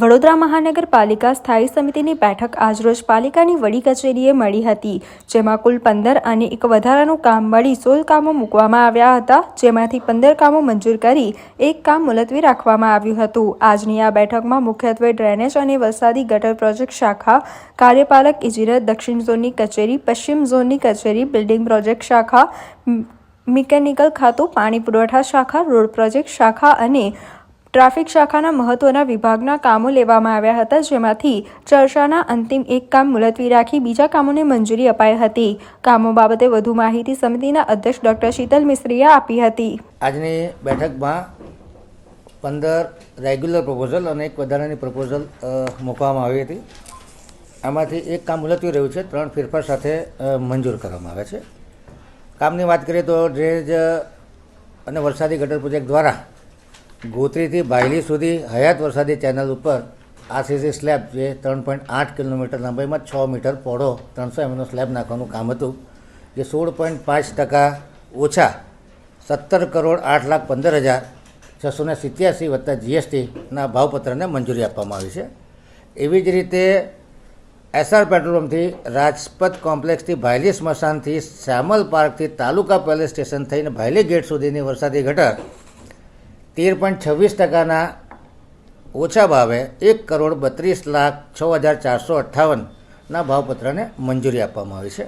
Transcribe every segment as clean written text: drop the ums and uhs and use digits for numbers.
વડોદરા મહાનગરપાલિકા સ્થાયી સમિતિની બેઠક આજરોજ પાલિકાની વડી કચેરીએ મળી હતી, જેમાં કુલ 15 અને એક વધારાનું કામ મળી 16 કામો મૂકવામાં આવ્યા હતા, જેમાંથી 15 કામો મંજૂર કરી એક કામ મુલતવી રાખવામાં આવ્યું હતું. આજની આ બેઠકમાં મુખ્યત્વે ડ્રેનેજ અને વરસાદી ગટર પ્રોજેક્ટ શાખા, કાર્યપાલક ઇજનેર દક્ષિણ ઝોનની કચેરી, પશ્ચિમ ઝોનની કચેરી, બિલ્ડિંગ પ્રોજેક્ટ શાખા, મિકેનિકલ ખાતું, પાણી પુરવઠા શાખા, રોડ પ્રોજેક્ટ શાખા અને ટ્રાફિક શાખાના મહત્વના વિભાગના કામો લેવામાં આવ્યા હતા, જેમાંથી ચર્ચાના અંતિમ એક કામ મુલતવી રાખી બીજા કામોને મંજૂરી અપાઈ હતી. કામો બાબતે વધુ માહિતી સમિતિના અધ્યક્ષ ડોક્ટર શીતલ મિસ્ત્રીએ આપી હતી. આજની બેઠકમાં 15 રેગ્યુલર પ્રપોઝલ અને એક વધારાની પ્રપોઝલ મૂકવામાં આવી હતી. આમાંથી એક કામ મુલતવી રહ્યું છે, 3 ફેરફાર સાથે મંજૂર કરવામાં આવે છે. કામની વાત કરીએ તો ડ્રેનેજ અને વરસાદી ગટર પ્રોજેક્ટ દ્વારા ગોત્રીથી ભાયલી સુધી હયાત વરસાદી ચેનલ ઉપર આરસીસી સ્લેબ જે 3.8 કિલોમીટર લંબાઈમાં 6 મીટર પહોળો 300 mm સ્લેબ નાખવાનું કામ હતું, જે 16.5% ઓછા 17 કરોડ 8,15,687 વત્તા જીએસટીના ભાવપત્રને મંજૂરી આપવામાં આવી છે. એવી જ રીતે એસઆર પેટ્રોલ પંપથી રાજપથ કોમ્પ્લેક્સથી ભાયલી સ્મશાનથી શ્યામલ પાર્કથી તાલુકા પેલેસ સ્ટેશન થઈને ભાયલી ગેટ સુધીની વરસાદી ગટર 13.26%ના ઓછા ભાવે 1,32,06,458ના ભાવપત્રને મંજૂરી આપવામાં આવી છે.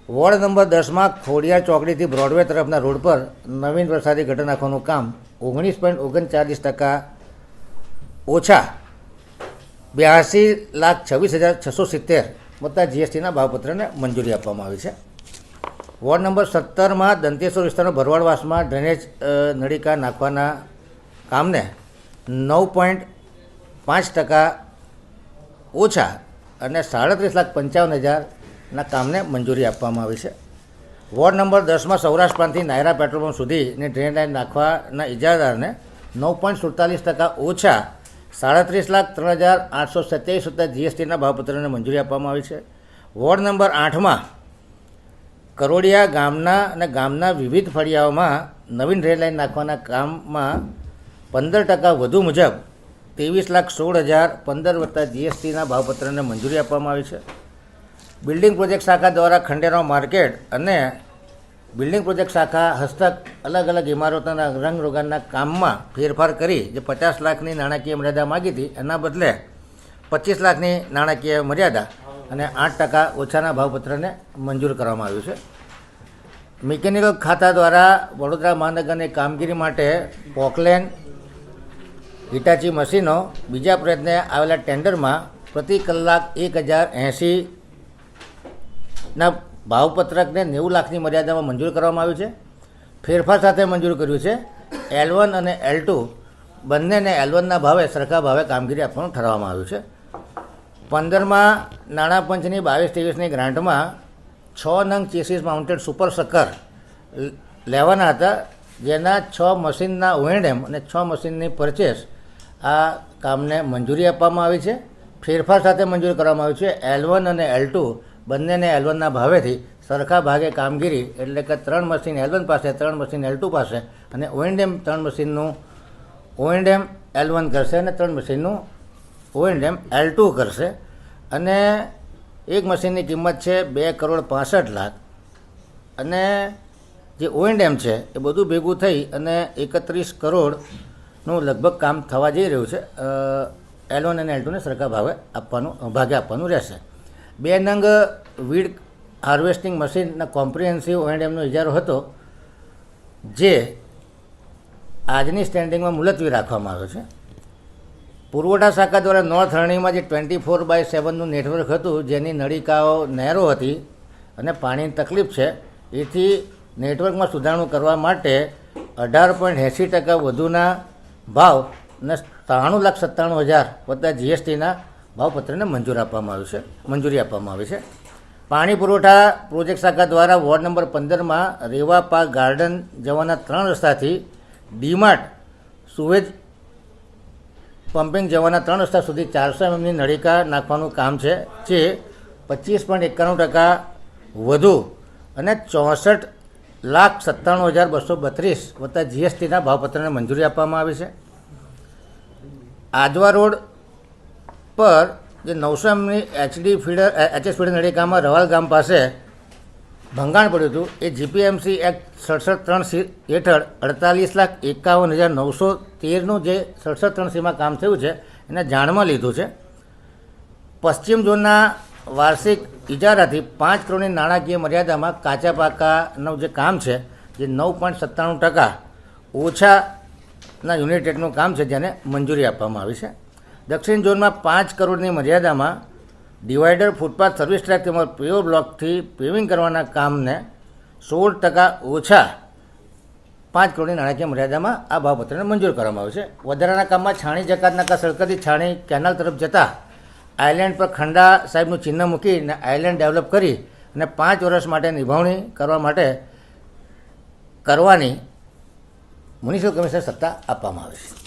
વોર્ડ નંબર 10માં ખોડિયાર ચોકડીથી બ્રોડવે તરફના રોડ પર નવીન વરસાદી ગટર નાખવાનું કામ 19.39% ઓછા 82,26,670 વત્તા જીએસટીના ભાવપત્રને મંજૂરી આપવામાં આવી છે. વોર્ડ નંબર 17માં દંતેશ્વર વિસ્તારનો ભરવાડવાસમાં ડ્રેનેજ નળિકા નાખવાના કામને 9.5% ઓછા અને 37,55,000ના કામને મંજૂરી આપવામાં આવી છે. વોર્ડ નંબર 10માં સૌરાષ્ટ્ર પ્રાંતથી નાયરા પેટ્રોલ પંપ સુધીની ડ્રેનેજ લાઇન નાખવાના ઇજારાદારને 9.47% ઓછા 37,03,827 વત્તા જીએસટીના ભાવપત્રને મંજૂરી આપવામાં આવી છે. વોર્ડ નંબર 8માં કરોડિયા ગામના અને ગામના વિવિધ ફળિયાઓમાં નવીન રેલ લાઇન નાખવાના કામમાં 15% વધુ મુજબ 23,16,015 વત્તા જીએસટીના ભાવપત્રને મંજૂરી આપવામાં આવી છે. બિલ્ડિંગ પ્રોજેક્ટ શાખા દ્વારા ખંડેરાવ માર્કેટ અને બિલ્ડિંગ પ્રોજેક્ટ શાખા હસ્તક અલગ અલગ ઇમારતોના રંગરોગાનના કામમાં ફેરફાર કરી જે 50 લાખની નાણાકીય મર્યાદા માગી હતી, એના બદલે 25 લાખની નાણાકીય મર્યાદા અને 8% ઓછાના ભાવપત્રને મંજૂર કરવામાં આવ્યું છે. મિકેનિકલ ખાતા દ્વારા વડોદરા મહાનગરની કામગીરી માટે પોકલેન હિટાચી મશીનો બીજા પ્રયત્ને આવેલા ટેન્ડરમાં પ્રતિ કલાક 1,080ના ભાવપત્રકને 90 લાખની મર્યાદામાં મંજૂર કરવામાં આવ્યું છે. ફેરફાર સાથે મંજૂર કર્યું છે. L1 અને L2 બંનેને L1ના ભાવે સરખા ભાવે કામગીરી આપવાનું ઠરાવવામાં આવ્યું છે. 15માં નાણાં પંચની 22-23ની ગ્રાન્ટમાં 6 નંગ ચેસીસ માઉન્ટેડ સુપર સકર લેવાના હતા, જેના 6 મશીનના ઓએનએમ અને 6 મશીનની પરચેસ આ કામને મંજૂરી આપવામાં આવી છે. ફેરફાર સાથે મંજૂર કરવામાં આવ્યું છે. L1 અને L2 બંનેને L1ના ભાવેથી સરખા ભાગે કામગીરી, એટલે કે 3 મશીન L1 પાસે, 3 મશીન L2 પાસે અને ઓએનએમ 3 મશીનનું ઓએનએમ L1 કરશે અને 3 મશીનનું ઓએનએમ L2 કરશે. અને એક મશીનની કિંમત છે 2,65,00,000 અને જે ઓએનએમ છે એ બધું ભેગું થઈ અને 31 કરોડનું લગભગ કામ થવા જઈ રહ્યું છે. L1 અને L2ને સરખા ભાગે આપવાનું રહેશે. 2 નંગ વીડ હાર્વેસ્ટિંગ મશીનના કોમ્પ્રિહેન્સિવ ઓએનએમનો ઇજારો હતો, જે આજની સ્ટેન્ડિંગમાં મુલતવી રાખવામાં આવ્યો છે. પુરવઠા શાખા દ્વારા નોર્થ હરણીમાં જે 24/7નું નેટવર્ક હતું, જેની નળિકાઓ નહેરો હતી અને પાણીની તકલીફ છે, એથી નેટવર્કમાં સુધારણું કરવા માટે 18.80% વધુના ભાવ અને 93,97,000 વત્તા જીએસટીના ભાવપત્રને મંજૂરી આપવામાં આવી છે. પાણી પુરવઠા પ્રોજેક્ટ શાખા દ્વારા વોર્ડ નંબર 15માં રેવા પાર્ક ગાર્ડન જવાના 3 રસ્તાથી ડીમાર્ટ સુવેજ પમ્પિંગ જવાના 3 રસ્તા સુધી 400 mmની નળિકા નાખવાનું કામ છે, જે 25.91% વધુ અને 64,97,232 વત્તા જીએસટીના ભાવપત્રને મંજૂરી આપવામાં આવી છે. આજવા રોડ પર જે 900 એમની એચએસ ફીડર નળીકામાં રવાલ ગામ પાસે ભંગાણ પડ્યું હતું એ જીપીએમસી એક્ટ 67(3) હેઠળ 48,51,913નું જે 67(3)માં કામ થયું છે એને જાણમાં લીધું છે. પશ્ચિમ ઝોનના વાર્ષિક ઇજારાથી 5 કરોડની નાણાકીય મર્યાદામાં કાચા પાકાનું જે કામ છે જે 9.97% ઓછાના યુનિટ રેટનું કામ છે જેને મંજૂરી આપવામાં આવી છે. દક્ષિણ ઝોનમાં 5 કરોડની મર્યાદામાં ડિવાઈડર, ફૂટપાથ, સર્વિસ ટ્રેક તેમજ પેવર બ્લોકથી પેવિંગ કરવાના કામને 16% ઓછા 5 કરોડની નાણાકીય મર્યાદામાં આ ભાવપત્રને મંજૂર કરવામાં આવ્યું છે. વધારાના કામમાં છાણી જકાતનાકા સડકથી છાણી કેનાલ તરફ જતા આઇલેન્ડ પર ખંડા સાહેબનું ચિહ્ન મૂકીને આઇલેન્ડ ડેવલપ કરી અને 5 વર્ષ માટે નિભાવણી કરવાની મ્યુનિસિપલ કમિશનર સત્તા આપવામાં આવી છે.